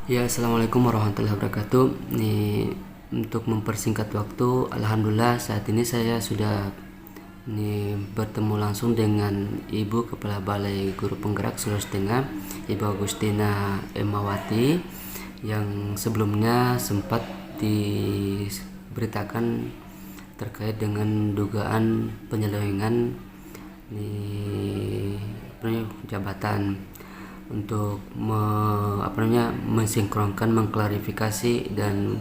Ya, assalamualaikum warahmatullahi wabarakatuh. Nih, untuk mempersingkat waktu, alhamdulillah saat ini saya sudah bertemu langsung dengan Ibu Kepala Balai Guru Penggerak Sulawesi Tengah, Ibu Agustina Emawati, yang sebelumnya sempat diberitakan terkait dengan dugaan penyelewengan jabatan untuk mensinkronkan, mengklarifikasi dan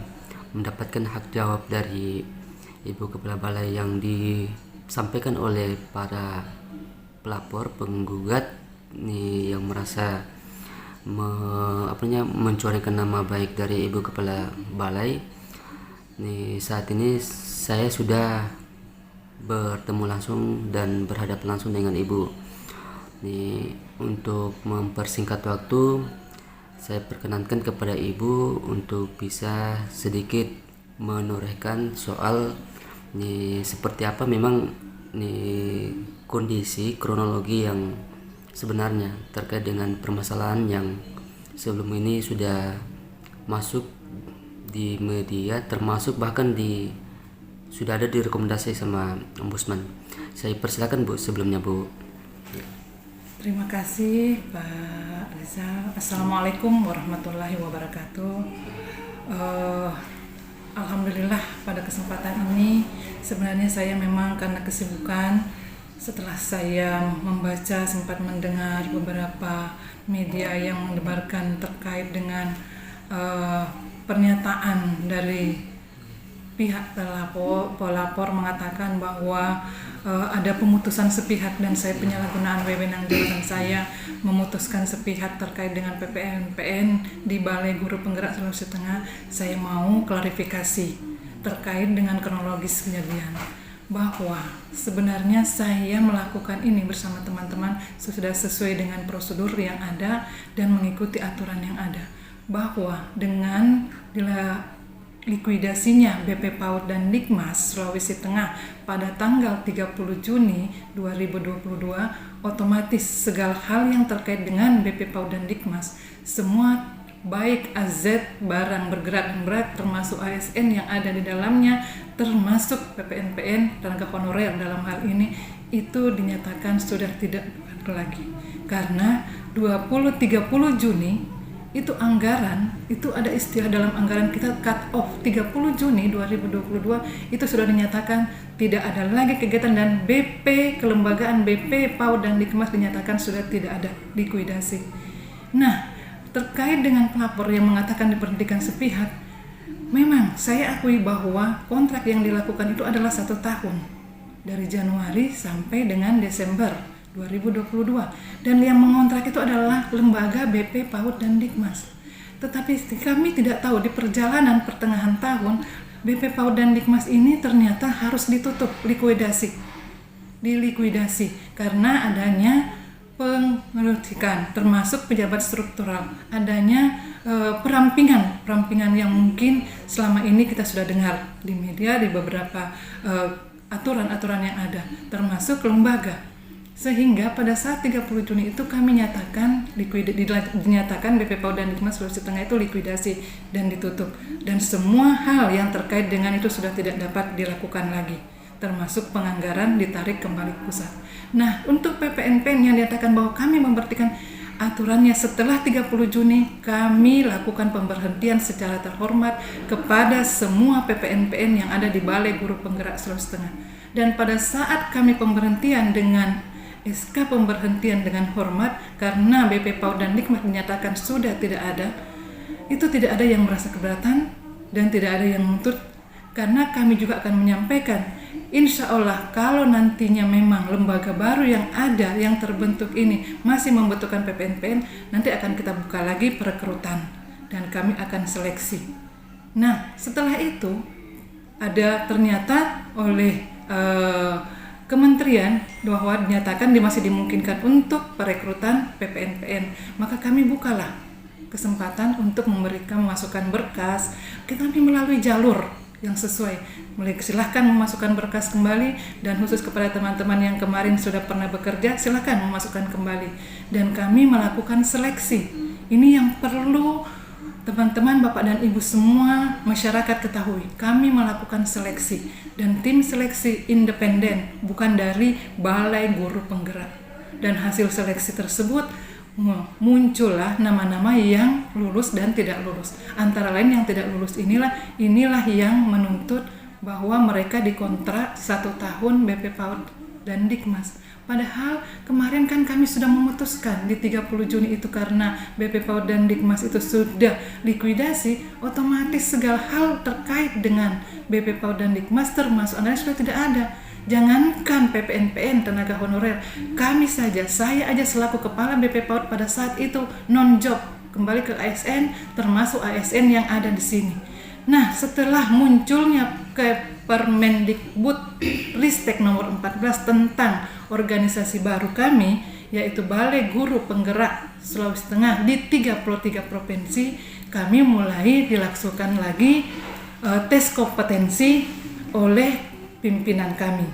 mendapatkan hak jawab dari Ibu Kepala Balai yang disampaikan oleh para pelapor penggugat yang merasa mencorengkan nama baik dari Ibu Kepala Balai. Saat ini saya sudah bertemu langsung dan berhadapan langsung dengan Ibu. Untuk mempersingkat waktu, saya perkenankan kepada Ibu untuk bisa sedikit menorehkan soal seperti apa memang kondisi kronologi yang sebenarnya terkait dengan permasalahan yang sebelum ini sudah masuk di media, termasuk bahkan sudah ada direkomendasi sama Ombudsman. Saya persilakan Bu sebelumnya, Bu. Terima kasih Pak Rizal. Assalamualaikum warahmatullahi wabarakatuh. Alhamdulillah pada kesempatan ini sebenarnya saya memang karena kesibukan, setelah saya membaca sempat mendengar beberapa media yang mendebarkan terkait dengan pernyataan dari pihak pelapor mengatakan bahwa ada pemutusan sepihak dan saya penyalahgunaan wewenang jabatan saya memutuskan sepihak terkait dengan PPNPN di Balai Guru Penggerak Sulawesi Tengah. Saya mau klarifikasi terkait dengan kronologis kejadian bahwa sebenarnya saya melakukan ini bersama teman-teman sudah sesuai dengan prosedur yang ada dan mengikuti aturan yang ada, bahwa dengan likuidasinya BP PAUD dan Dikmas Sulawesi Tengah pada tanggal 30 Juni 2022, otomatis segala hal yang terkait dengan BP PAUD dan Dikmas, semua baik AZ, barang bergerak dan berat, termasuk ASN yang ada di dalamnya, termasuk PPNPN, tenaga honorer dalam hal ini, itu dinyatakan sudah tidak lagi. Karena 20-30 Juni itu anggaran, itu ada istilah dalam anggaran kita cut off 30 Juni 2022 itu sudah dinyatakan tidak ada lagi kegiatan dan BP, kelembagaan BP, PAUD dan Dikmas dinyatakan sudah tidak ada, likuidasi. Nah, terkait dengan pelapor yang mengatakan diberhentikan sepihak, memang saya akui bahwa kontrak yang dilakukan itu adalah 1 tahun dari Januari sampai dengan Desember 2022 dan yang mengontrak itu adalah lembaga BP, PAUD dan Dikmas. Tetapi kami tidak tahu di perjalanan pertengahan tahun BP, PAUD dan Dikmas ini ternyata harus ditutup, dilikuidasi karena adanya pengelutikan termasuk pejabat struktural, adanya perampingan yang mungkin selama ini kita sudah dengar di media, di beberapa aturan-aturan yang ada termasuk lembaga. Sehingga pada saat 30 Juni itu kami nyatakan dinyatakan BP PAUD dan Dikmas Sulawesi Tengah itu likuidasi dan ditutup, dan semua hal yang terkait dengan itu sudah tidak dapat dilakukan lagi, termasuk penganggaran ditarik kembali ke pusat. Nah, untuk PPNPN yang dinyatakan bahwa kami memberhentikan, aturannya setelah 30 Juni kami lakukan pemberhentian secara terhormat kepada semua PPNPN yang ada di Balai Guru Penggerak Sulawesi Tengah. Dan pada saat kami pemberhentian dengan SK pemberhentian dengan hormat karena BP PAUD dan Dikmas dinyatakan sudah tidak ada, itu tidak ada yang merasa keberatan dan tidak ada yang menuntut, karena kami juga akan menyampaikan insya Allah kalau nantinya memang lembaga baru yang ada yang terbentuk ini masih membutuhkan PPNPN, nanti akan kita buka lagi perekrutan dan kami akan seleksi. Nah, setelah itu ada ternyata oleh Kementerian bahwa dinyatakan masih dimungkinkan untuk perekrutan PPNPN, maka kami bukalah kesempatan untuk memasukkan berkas, kami melalui jalur yang sesuai. Silahkan memasukkan berkas kembali, dan khusus kepada teman-teman yang kemarin sudah pernah bekerja, silahkan memasukkan kembali. Dan kami melakukan seleksi. Ini yang perlu Teman-teman, Bapak dan Ibu semua, masyarakat ketahui, kami melakukan seleksi dan tim seleksi independen, bukan dari Balai Guru Penggerak. Dan hasil seleksi tersebut muncullah nama-nama yang lulus dan tidak lulus. Antara lain yang tidak lulus inilah yang menuntut bahwa mereka dikontrak 1 tahun BP PAUD dan Dikmas. Padahal kemarin kan kami sudah memutuskan di 30 Juni itu, karena BP PAUD dan Dikmas itu sudah likuidasi, otomatis segala hal terkait dengan BP PAUD dan Dikmas termasuk analis sudah tidak ada. Jangankan PPNPN tenaga honorer, kami saja, saya aja selaku kepala BP PAUD pada saat itu non-job, kembali ke ASN, termasuk ASN yang ada di sini. Nah, setelah munculnya ke Permendikbud Ristek nomor 14 tentang organisasi baru kami, yaitu Balai Guru Penggerak Sulawesi Tengah di 33 provinsi, kami mulai dilaksanakan lagi tes kompetensi oleh pimpinan kami.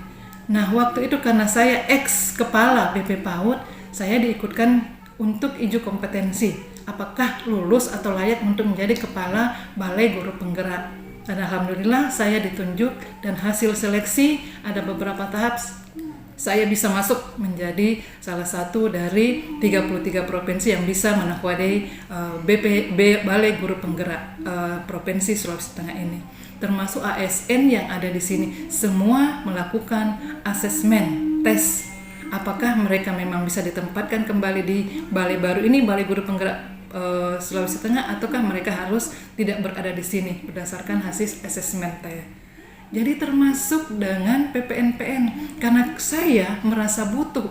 Nah, waktu itu karena saya ex kepala BP PAUD, saya diikutkan untuk uji kompetensi, apakah lulus atau layak untuk menjadi kepala Balai Guru Penggerak. Dan alhamdulillah saya ditunjuk, dan hasil seleksi ada beberapa tahap saya bisa masuk menjadi salah satu dari 33 provinsi yang bisa menahwadai Balai Guru Penggerak Provinsi Sulawesi Tengah ini. Termasuk ASN yang ada di sini, semua melakukan asesmen, tes. Apakah mereka memang bisa ditempatkan kembali di balai baru ini, Balai Guru Penggerak Sulawesi Tengah, ataukah mereka harus tidak berada di sini berdasarkan hasil asesmen saya. Jadi termasuk dengan PPNPN, karena saya merasa butuh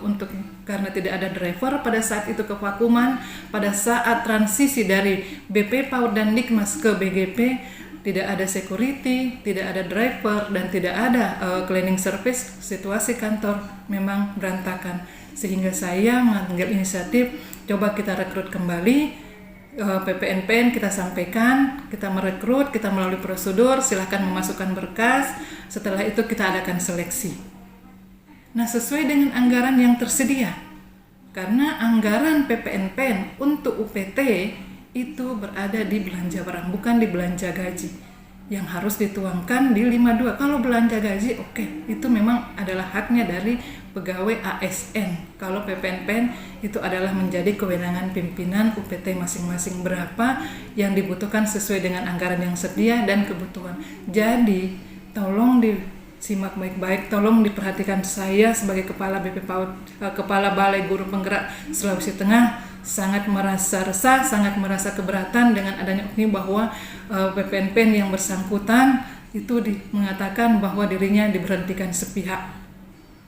karena tidak ada driver pada saat itu ke Pakuman, pada saat transisi dari BP PAUD dan Dikmas ke BGP, tidak ada security, tidak ada driver, dan tidak ada cleaning service. Situasi kantor memang berantakan, sehingga saya mengambil inisiatif, coba kita rekrut kembali PPNPN, kita sampaikan, kita merekrut, kita melalui prosedur, silahkan memasukkan berkas, setelah itu kita adakan seleksi. Nah, sesuai dengan anggaran yang tersedia, karena anggaran PPNPN untuk UPT itu berada di belanja barang, bukan di belanja gaji, yang harus dituangkan di 52. Kalau belanja gaji, oke, itu memang adalah haknya dari pegawai ASN. Kalau PPNPN itu adalah menjadi kewenangan pimpinan UPT masing-masing, berapa yang dibutuhkan sesuai dengan anggaran yang sedia dan kebutuhan. Jadi tolong disimak baik-baik, tolong diperhatikan. Saya sebagai kepala BP PAUD, kepala Balai Guru Penggerak Sulawesi Tengah, sangat merasa resah, sangat merasa keberatan dengan adanya opini bahwa PPNPN yang bersangkutan itu mengatakan bahwa dirinya diberhentikan sepihak.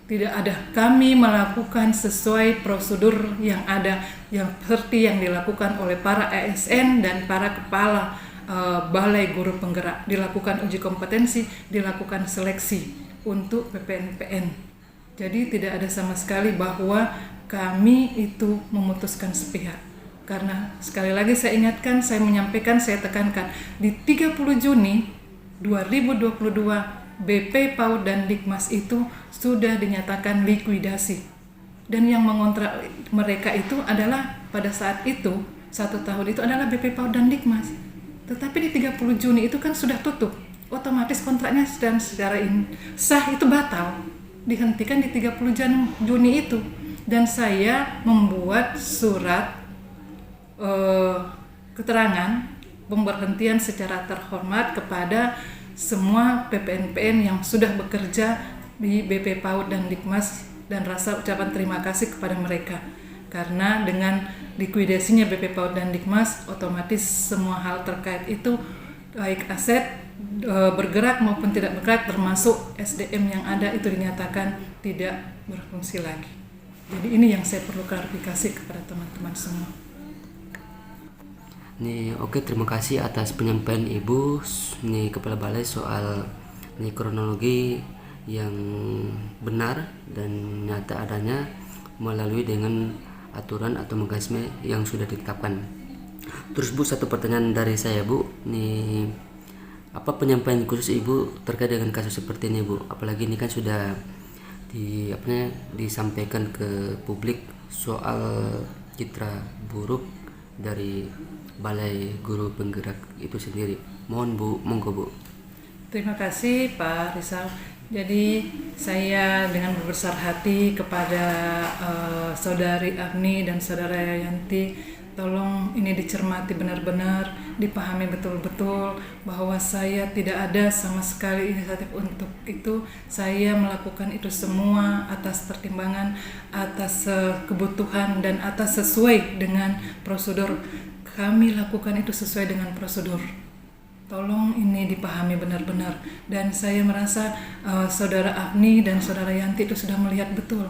Tidak ada, kami melakukan sesuai prosedur yang ada, yang seperti yang dilakukan oleh para ASN dan para kepala Balai Guru Penggerak. Dilakukan uji kompetensi, dilakukan seleksi untuk PPNPN. Jadi tidak ada sama sekali bahwa kami itu memutuskan sepihak. Karena sekali lagi saya ingatkan, saya menyampaikan, saya tekankan, di 30 Juni 2022 BP PAUD dan Dikmas itu sudah dinyatakan likuidasi, dan yang mengontrak mereka itu adalah pada saat itu 1 tahun itu adalah BP PAUD dan Dikmas. Tetapi di 30 Juni itu kan sudah tutup, otomatis kontraknya dan secara sah itu batal, dihentikan di 30 Juni itu. Dan saya membuat surat keterangan pemberhentian secara terhormat kepada semua PPNPN yang sudah bekerja di BP PAUD dan Dikmas, dan rasa ucapan terima kasih kepada mereka. Karena dengan likuidasinya BP PAUD dan Dikmas, otomatis semua hal terkait itu, baik aset bergerak maupun tidak bergerak, termasuk SDM yang ada itu dinyatakan tidak berfungsi lagi. Jadi ini yang saya perlu klarifikasi kepada teman-teman semua. Nih, oke, terima kasih atas penyampaian Ibu nih Kepala Balai soal nih kronologi yang benar dan nyata adanya melalui dengan aturan atau mekanisme yang sudah ditetapkan. Terus Bu, satu pertanyaan dari saya Bu, nih apa penyampaian khusus Ibu terkait dengan kasus seperti ini Bu? Apalagi ini kan sudah disampaikan ke publik soal citra buruk dari Balai Guru Penggerak itu sendiri. Mohon Bu, monggo Bu. Terima kasih Pak Rizal. Jadi saya dengan berbesar hati kepada Saudari Agni dan Saudara Yanti, tolong ini dicermati benar-benar, dipahami betul-betul bahwa saya tidak ada sama sekali inisiatif untuk itu. Saya melakukan itu semua atas pertimbangan, atas kebutuhan, dan atas sesuai dengan prosedur. Kami lakukan itu sesuai dengan prosedur. Tolong ini dipahami benar-benar, dan saya merasa Saudara Agni dan Saudara Yanti itu sudah melihat betul.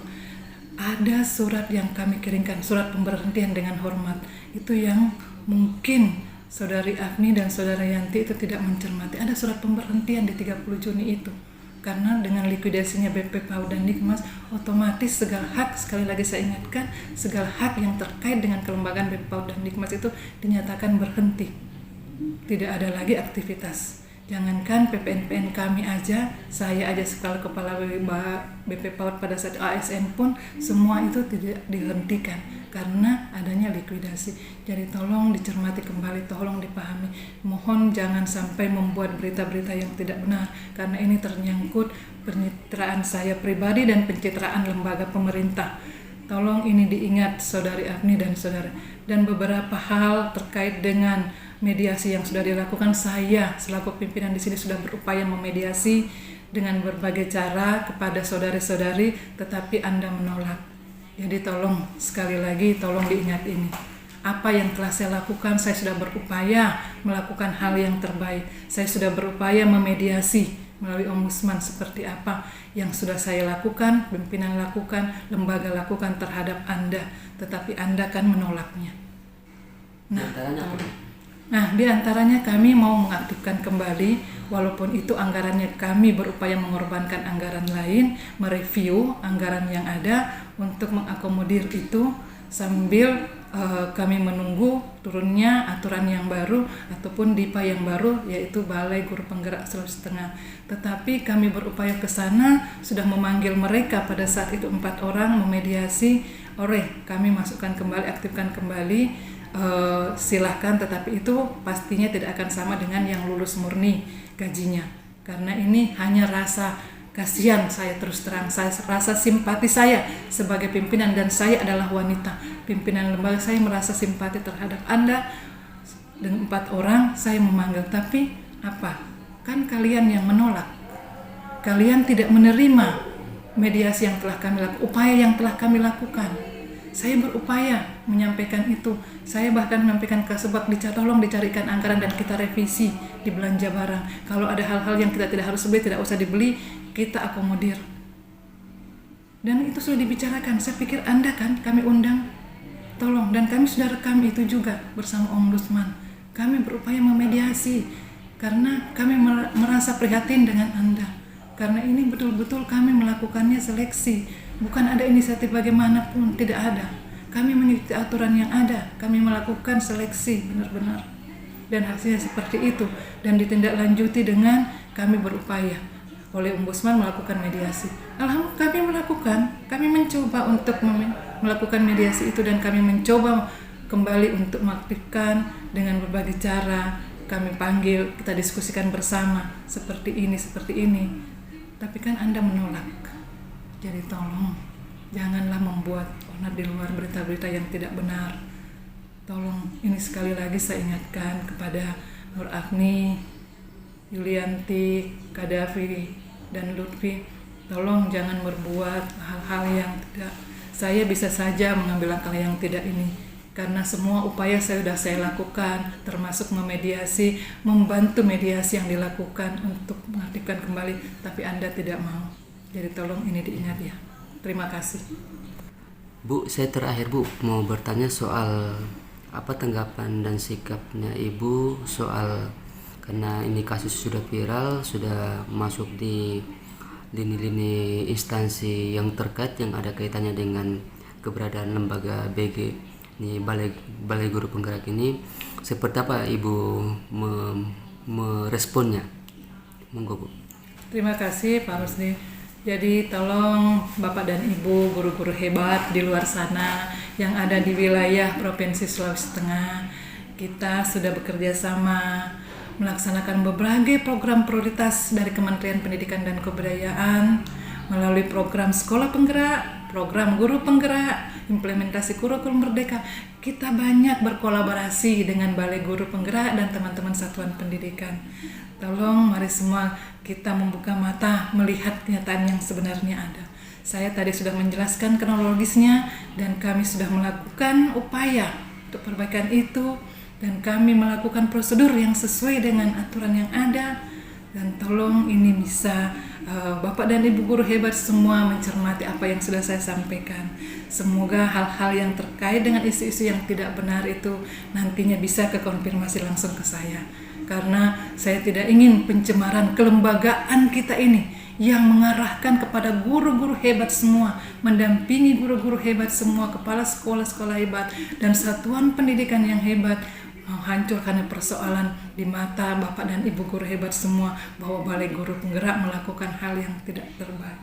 Ada surat yang kami kirimkan, surat pemberhentian dengan hormat, itu yang mungkin Saudari Agni dan Saudara Yanti itu tidak mencermati. Ada surat pemberhentian di 30 Juni itu, karena dengan likuidasinya BP PAUD dan Dikmas, otomatis segala hak, sekali lagi saya ingatkan, segala hak yang terkait dengan kelembagaan BP PAUD dan Dikmas itu dinyatakan berhenti. Tidak ada lagi aktivitas. Jangankan PPN kami aja, saya aja sekali kepala BP PAUD pada saat ASN pun semua itu tidak dihentikan karena adanya likuidasi. Jadi tolong dicermati kembali, tolong dipahami. Mohon jangan sampai membuat berita-berita yang tidak benar, karena ini ternyangkut pencitraan saya pribadi dan pencitraan lembaga pemerintah. Tolong ini diingat Saudari Agni dan Saudara. Dan beberapa hal terkait dengan mediasi yang sudah dilakukan, saya selaku pimpinan di sini sudah berupaya memediasi dengan berbagai cara kepada saudari-saudari, tetapi Anda menolak. Jadi tolong sekali lagi, tolong diingat ini. Apa yang telah saya lakukan, saya sudah berupaya melakukan hal yang terbaik. Saya sudah berupaya memediasi melalui ombudsman seperti apa yang sudah saya lakukan, pimpinan lakukan, lembaga lakukan terhadap Anda, tetapi Anda kan menolaknya. Nah, di antaranya kami mau mengaktifkan kembali, walaupun itu anggarannya kami berupaya mengorbankan anggaran lain, mereview anggaran yang ada untuk mengakomodir itu sambil kami menunggu turunnya aturan yang baru ataupun DIPA yang baru, yaitu Balai Guru Penggerak Sulawesi Tengah. Tetapi kami berupaya ke sana, sudah memanggil mereka pada saat itu 4 orang, memediasi, kami masukkan kembali, aktifkan kembali, silahkan, tetapi itu pastinya tidak akan sama dengan yang lulus murni gajinya, karena ini hanya rasa kasihan saya, terus terang saya rasa simpati saya sebagai pimpinan, dan saya adalah wanita pimpinan lembaga, saya merasa simpati terhadap Anda. Dengan 4 orang saya memanggil, tapi apa? Kan kalian yang menolak, kalian tidak menerima mediasi yang telah kami lakukan, upaya yang telah kami lakukan. Saya berupaya menyampaikan itu. Saya bahkan menyampaikan ke Sebak, tolong dicarikan anggaran dan kita revisi di belanja barang. Kalau ada hal-hal yang kita tidak harus beli, tidak usah dibeli, kita akomodir. Dan itu sudah dibicarakan. Saya pikir Anda kan kami undang. Tolong, dan kami sudah rekam itu juga bersama Ombudsman. Kami berupaya memediasi karena kami merasa prihatin dengan Anda. Karena ini betul-betul kami melakukannya seleksi. Bukan ada inisiatif bagaimanapun, tidak ada. Kami mengikuti aturan yang ada, kami melakukan seleksi benar-benar. Dan hasilnya seperti itu, dan ditindaklanjuti dengan kami berupaya oleh Ombudsman melakukan mediasi. Alhamdulillah kami mencoba untuk melakukan mediasi itu, dan kami mencoba kembali untuk mengaktifkan dengan berbagai cara. Kami panggil, kita diskusikan bersama, seperti ini. Tapi kan Anda menolak. Jadi tolong, janganlah membuat onar di luar berita-berita yang tidak benar. Tolong, ini sekali lagi saya ingatkan kepada Nur Agni, Yulianti, Kadafi, dan Lutfi. Tolong jangan berbuat hal-hal yang tidak. Saya bisa saja mengambil langkah yang tidak ini, karena semua upaya sudah saya lakukan, termasuk memediasi, membantu mediasi yang dilakukan untuk mengaktifkan kembali, tapi Anda tidak mau. Jadi tolong ini diingat ya. Terima kasih. Bu, saya terakhir Bu mau bertanya soal apa tanggapan dan sikapnya Ibu soal, karena ini kasus sudah viral, sudah masuk di lini-lini instansi yang terkait yang ada kaitannya dengan keberadaan lembaga BG ini, Balai Guru Penggerak ini. Seperti apa Ibu meresponnya? Monggo Bu. Terima kasih Pak Rusdi. Jadi tolong Bapak dan Ibu guru-guru hebat di luar sana yang ada di wilayah Provinsi Sulawesi Tengah, kita sudah bekerja sama melaksanakan berbagai program prioritas dari Kementerian Pendidikan dan Kebudayaan melalui program Sekolah Penggerak, program Guru Penggerak, implementasi kurikulum merdeka. Kita banyak berkolaborasi dengan Balai Guru Penggerak dan teman-teman satuan pendidikan. Tolong mari semua kita membuka mata melihat kenyataan yang sebenarnya ada. Saya tadi sudah menjelaskan kronologisnya dan kami sudah melakukan upaya untuk perbaikan itu dan kami melakukan prosedur yang sesuai dengan aturan yang ada. Dan tolong ini bisa Bapak dan Ibu guru hebat semua mencermati apa yang sudah saya sampaikan. Semoga hal-hal yang terkait dengan isu-isu yang tidak benar itu nantinya bisa kekonfirmasi langsung ke saya. Karena saya tidak ingin pencemaran kelembagaan kita ini yang mengarahkan kepada guru-guru hebat semua, mendampingi guru-guru hebat semua, kepala sekolah-sekolah hebat, dan satuan pendidikan yang hebat, menghancurkan persoalan di mata Bapak dan Ibu guru hebat semua bahwa Balai Guru Penggerak melakukan hal yang tidak terbaik.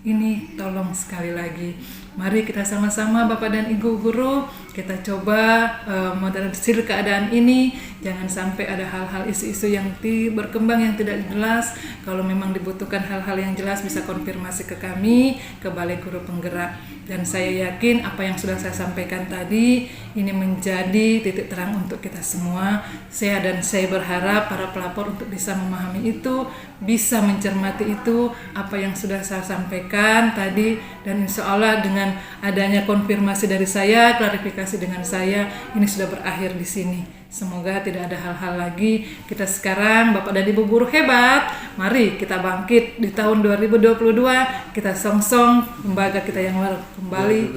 Ini tolong sekali lagi, mari kita sama-sama Bapak dan Ibu guru, kita coba moderasi keadaan ini. Jangan sampai ada hal-hal isu-isu yang berkembang yang tidak jelas. Kalau memang dibutuhkan hal-hal yang jelas bisa konfirmasi ke kami, ke Balai Guru Penggerak. Dan saya yakin apa yang sudah saya sampaikan tadi ini menjadi titik terang untuk kita semua. Saya berharap para pelapor untuk bisa memahami itu, bisa mencermati itu apa yang sudah saya sampaikan tadi, dan insya Allah dengan adanya konfirmasi dari saya, klarifikasi dengan saya, ini sudah berakhir di sini. Semoga tidak ada hal-hal lagi. Kita sekarang Bapak dan Ibu guru hebat, mari kita bangkit di tahun 2022, kita songsong lembaga kita yang kembali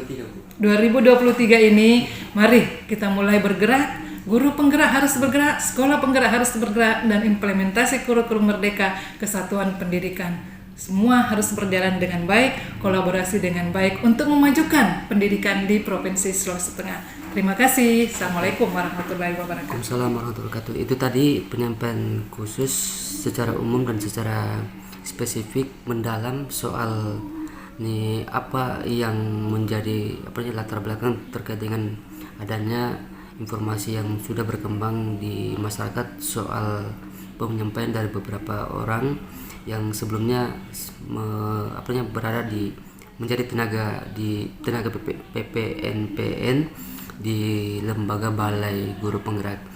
2023 ini. Mari kita mulai bergerak. Guru penggerak harus bergerak, sekolah penggerak harus bergerak, dan implementasi kurikulum merdeka kesatuan pendidikan. Semua harus berjalan dengan baik, kolaborasi dengan baik untuk memajukan pendidikan di Provinsi Sulawesi Tengah. Terima kasih. Assalamualaikum warahmatullahi wabarakatuh. Waalaikumsalam warahmatullahi wabarakatuh. Itu tadi penyampaian khusus secara umum dan secara spesifik mendalam soal nih apa yang menjadi latar belakang terkait dengan adanya informasi yang sudah berkembang di masyarakat soal penyampaian dari beberapa orang yang sebelumnya berada menjadi tenaga PPNPN di lembaga Balai Guru Penggerak.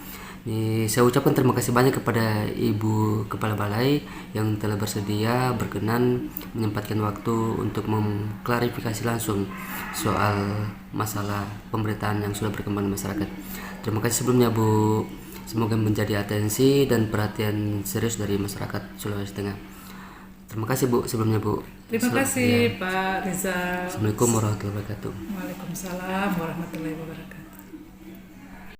Saya ucapkan terima kasih banyak kepada Ibu Kepala Balai yang telah bersedia berkenan menyempatkan waktu untuk mengklarifikasi langsung soal masalah pemberitaan yang sudah berkembang di masyarakat. Terima kasih sebelumnya Bu. Semoga menjadi atensi dan perhatian serius dari masyarakat Sulawesi Tengah. Terima kasih Bu sebelumnya Bu. Terima kasih Pak Rizal. Assalamualaikum warahmatullahi wabarakatuh. Waalaikumsalam warahmatullahi wabarakatuh.